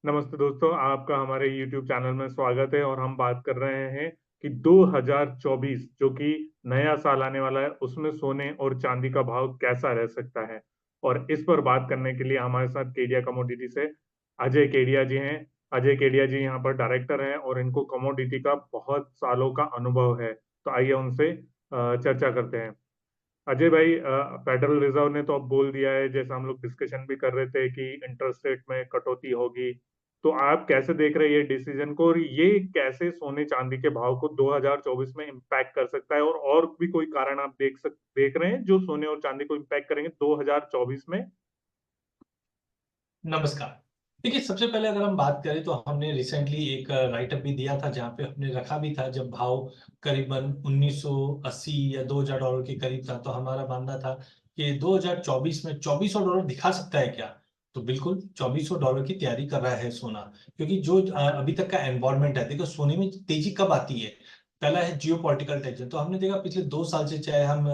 नमस्ते दोस्तों, आपका हमारे YouTube चैनल में स्वागत है और हम बात कर रहे हैं कि 2024 जो कि नया साल आने वाला है, उसमें सोने और चांदी का भाव कैसा रह सकता है। और इस पर बात करने के लिए हमारे साथ केडिया कमोडिटी से अजय केडिया जी हैं। अजय केडिया जी यहाँ पर डायरेक्टर हैं और इनको कमोडिटी का बहुत सालों का अनुभव है। तो आइए उनसे चर्चा करते हैं। अजय भाई, फेडरल रिजर्व ने तो अब बोल दिया है, जैसा हम लोग डिस्कशन भी कर रहे थे कि इंटरेस्ट रेट में कटौती होगी। तो आप कैसे देख रहे हैं ये डिसीजन को, और ये कैसे सोने चांदी के भाव को 2024 में इम्पैक्ट कर सकता है, और भी कोई कारण आप देख रहे हैं जो सोने और चांदी को इम्पैक्ट करेंगे 2024 में। नमस्कार। देखिए, सबसे पहले अगर हम बात करें तो हमने रिसेंटली एक राइट अप भी दिया था जहां पे हमने रखा भी था जब भाव करीबन 1980 या $2000 के करीब था। तो हमारा मानना था कि 2024 में $2400 दिखा सकता है क्या। तो बिल्कुल $2400 की तैयारी कर रहा है सोना, क्योंकि जो अभी तक का एनवायरमेंट है, देखो सोने में तेजी कब आती है। पहला है जियो पॉलिटिकल टेंशन। तो हमने देखा पिछले 2 साल से, चाहे हम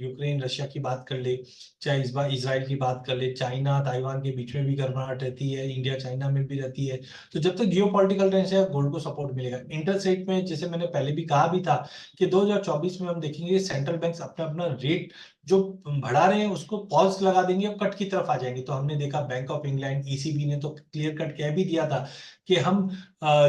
यूक्रेन रशिया की बात कर ले, चाहे इस बार इसराइल की बात कर ले, चाइना ताइवान के बीच में भी गर्माहट रहती है, इंडिया चाइना में भी रहती है। तो जब तक जियो पॉलिटिकल टेंशन है, गोल्ड को सपोर्ट मिलेगा। इंटरेस्ट रेट में जैसे मैंने पहले भी कहा भी था कि 2024 में हम देखेंगे सेंट्रल बैंक्स अपना अपना रेट जो बढ़ा रहे हैं उसको पॉज लगा देंगे और कट की तरफ आ जाएंगे। तो हमने देखा बैंक ऑफ इंग्लैंड, ईसीबी ने तो क्लियर कट कह भी दिया था कि हम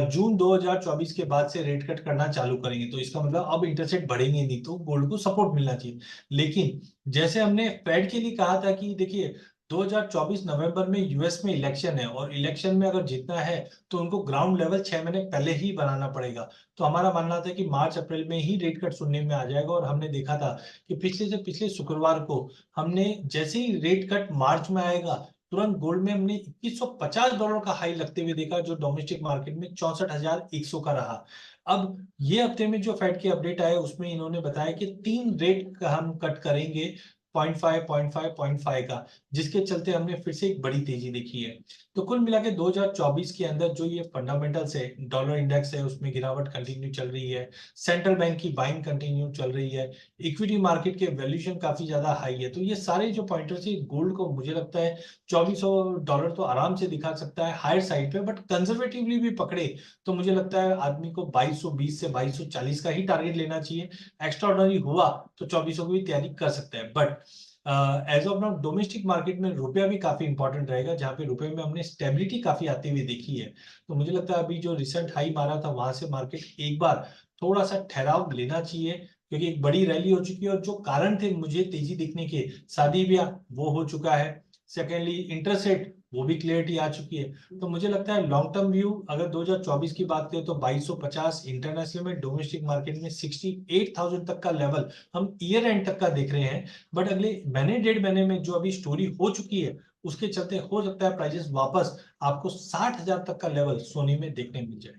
जून 2024 के बाद से रेट कट करना चालू करेंगे। तो इसका मतलब अब इंटरेस्ट रेट बढ़ेंगे नहीं, तो गोल्ड को सपोर्ट मिलना चाहिए। लेकिन जैसे हमने फेड के लिए कहा था कि देखिए 2024 नवंबर में यूएस में इलेक्शन है, और इलेक्शन में अगर जीतना है तो उनको ग्राउंड लेवल 6 महीने पहले ही बनाना पड़ेगा। तो हमारा मानना था कि मार्च अप्रैल में ही रेट कट सुनने में आ जाएगा। और हमने देखा था कि पिछले से पिछले शुक्रवार को हमने जैसे ही रेट कट मार्च में आएगा, तुरंत गोल्ड में हमने $2150 का हाई लगते हुए देखा, जो डोमेस्टिक मार्केट में 64,100 का रहा। अब ये हफ्ते में जो फेड की अपडेट आया उसमें इन्होंने बताया कि 3 रेट हम कट करेंगे, 0.5 0.5 0.5 का, जिसके चलते हमने फिर से एक बड़ी तेजी देखी है। तो कुल मिला के 2024 के अंदर जो ये फंडामेंटल्स है, डॉलर इंडेक्स है उसमें गिरावट कंटिन्यू चल रही है, सेंट्रल बैंक की बाइंग कंटिन्यू चल रही है, इक्विटी मार्केट के वैल्यूएशन काफी ज्यादा हाई है। तो ये सारे जो पॉइंटर्स है, गोल्ड को मुझे लगता है $2400 तो आराम से दिखा सकता है हायर साइड पे। बट कंजर्वेटिवली भी पकड़े तो मुझे लगता है आदमी को 2220 से 2240 का ही टारगेट लेना चाहिए। एक्स्ट्रा ऑर्डिनरी हुआ तो 2400 की भी तैयारी कर सकते हैं। But as of now domestic market में रुपया भी काफी इंपॉर्टेंट रहेगा, जहां पे रुपए में हमने स्टेबिलिटी काफी आती हुई देखी है। तो मुझे लगता है अभी जो रिसेंट हाई मारा था वहां से मार्केट एक बार थोड़ा सा ठहराव लेना चाहिए, क्योंकि एक बड़ी रैली हो चुकी है और जो कारण थे मुझे तेजी दिखने के, शादी ब्याह वो हो चुका है। सेकेंडली इंटरेस्ट रेट वो भी क्लियरिटी आ चुकी है। तो मुझे लगता है लॉन्ग टर्म व्यू अगर 2024 की बात करें तो 2250 इंटरनेशनल में, डोमेस्टिक मार्केट में 68,000 तक का लेवल हम ईयर एंड तक का देख रहे हैं। बट अगले महीने 1.5 महीने में जो अभी स्टोरी हो चुकी है उसके चलते हो सकता है प्राइजेस वापस आपको 60,000 तक का लेवल सोने में देखने मिल जाए।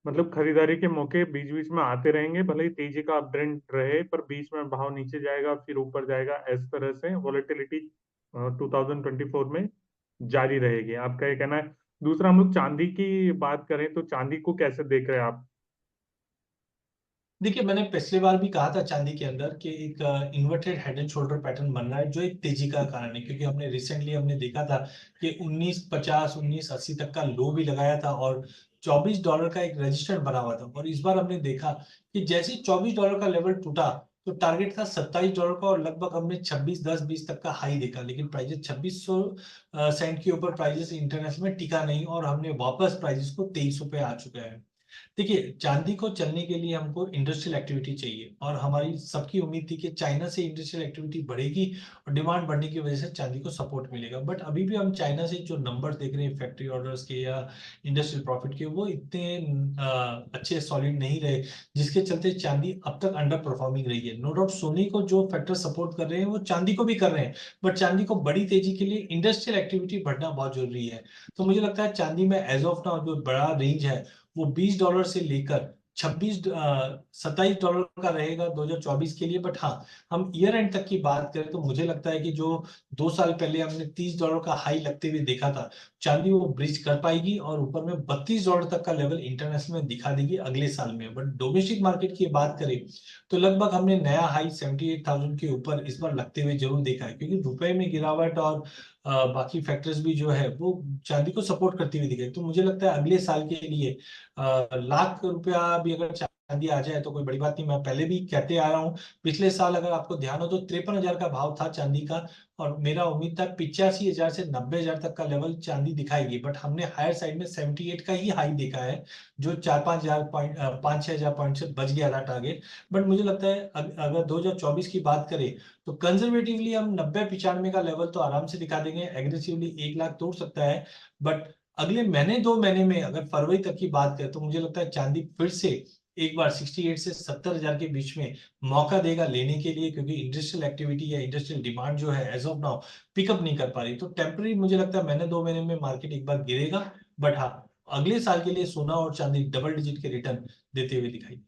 मतलब खरीदारी के मौके बीच बीच में आते रहेंगे, भले ही तेजी का अपट्रेंड रहे, पर बीच में भाव नीचे जाएगा फिर ऊपर जाएगा, इस तरह से वॉलेटिलिटी 2024 में जारी रहेगी, आपका ये कहना है। दूसरा, हम लोग चांदी की बात करें तो चांदी को कैसे देख रहे हैं आप। देखिए, मैंने पिछली बार भी कहा था चांदी के अंदर कि एक inverted head and shoulder pattern बन रहा है, जो एक तेजी का कारण है। क्योंकि हमने रिसेंटली देखा था कि 1950 1980 तक का लो भी लगाया था और $24 का एक रजिस्टर बना हुआ था। और इस बार हमने देखा कि जैसे ही $24 का लेवल टूटा तो टारगेट था $27 का, और लगभग हमने 26 10 20 तक का हाई देखा। लेकिन प्राइजेस 2600 सेंट के ऊपर प्राइजेस इंटरनेशनल में टिका नहीं, और हमने वापस प्राइजेस को 2300 पे आ चुका है। देखिए, चांदी को चलने के लिए हमको इंडस्ट्रियल एक्टिविटी चाहिए, और हमारी सबकी उम्मीद थी कि चाइना से इंडस्ट्रियल एक्टिविटी बढ़ेगी और डिमांड बढ़ने की वजह से चांदी को सपोर्ट मिलेगा। बट अभी भी हम चाइना से जो नंबर देख रहे हैं फैक्ट्री ऑर्डर्स के या इंडस्ट्रियल प्रॉफिट के, वो इतने अच्छे सॉलिड नहीं रहे, जिसके चलते चांदी अब तक अंडर परफॉर्मिंग रही है। नो डाउट सोने को जो फैक्टर सपोर्ट कर रहे हैं वो चांदी को भी कर रहे हैं, बट चांदी को बड़ी तेजी के लिए इंडस्ट्रियल एक्टिविटी बढ़ना बहुत जरूरी है। तो मुझे लगता है चांदी में एज ऑफ नाउ जो बड़ा रेंज है वो $20 से लेकर 27 $27 का रहेगा 2024 के लिए। बट हाँ, हम ईयर एंड तक की बात करें तो मुझे लगता है कि जो 2 साल पहले हमने $30 का हाई लगते हुए देखा था, चांदी वो ब्रिज कर पाएगी और ऊपर में $32 तक का लेवल इंटरनेशनल में दिखा देगी अगले साल में। बट डोमेस्टिक मार्केट की बात करें तो लगभग हमने नया हाई 78,000 के ऊपर इस बार लगते हुए जरूर देखा है, क्योंकि रुपए में गिरावट और बाकी फैक्टर्स भी जो है वो चांदी को सपोर्ट करती हुई दिखे। तो मुझे लगता है अगले साल के लिए लाख रुपया भी अगर चांदी आ जाए तो कोई बड़ी बात नहीं। मैं पहले भी कहते आ रहा हूँ, पिछले साल अगर आपको ध्यान हो तो 53,000 का भाव था चांदी का, और मेरा उम्मीद था 85,000 से 90,000 तक का लेवल चांदी दिखाएगी, बट हमने हायर साइड में 78 का ही हाई देखा है, जो 4-5 हजार पॉइंट 5-6 हजार पॉइंट से बच गया था टारगेट। बट मुझे लगता है अगर 2024 की बात करें तो कंजर्वेटिवली हम 90-95 का लेवल तो आराम से दिखा देंगे, एग्रेसिवली 1 लाख तोड़ सकता है। बट अगले महीने 2 महीने में अगर फरवरी तक की बात करें तो मुझे लगता है चांदी फिर से एक बार 68 से 70,000 के बीच में मौका देगा लेने के लिए, क्योंकि इंडस्ट्रियल एक्टिविटी या इंडस्ट्रियल डिमांड जो है एज ऑफ नाउ पिकअप नहीं कर पा रही। तो टेम्पररी मुझे लगता है महीने 2 महीने में मार्केट एक बार गिरेगा, बट हाँ, अगले साल के लिए सोना और चांदी डबल डिजिट के रिटर्न देते हुए दिखाई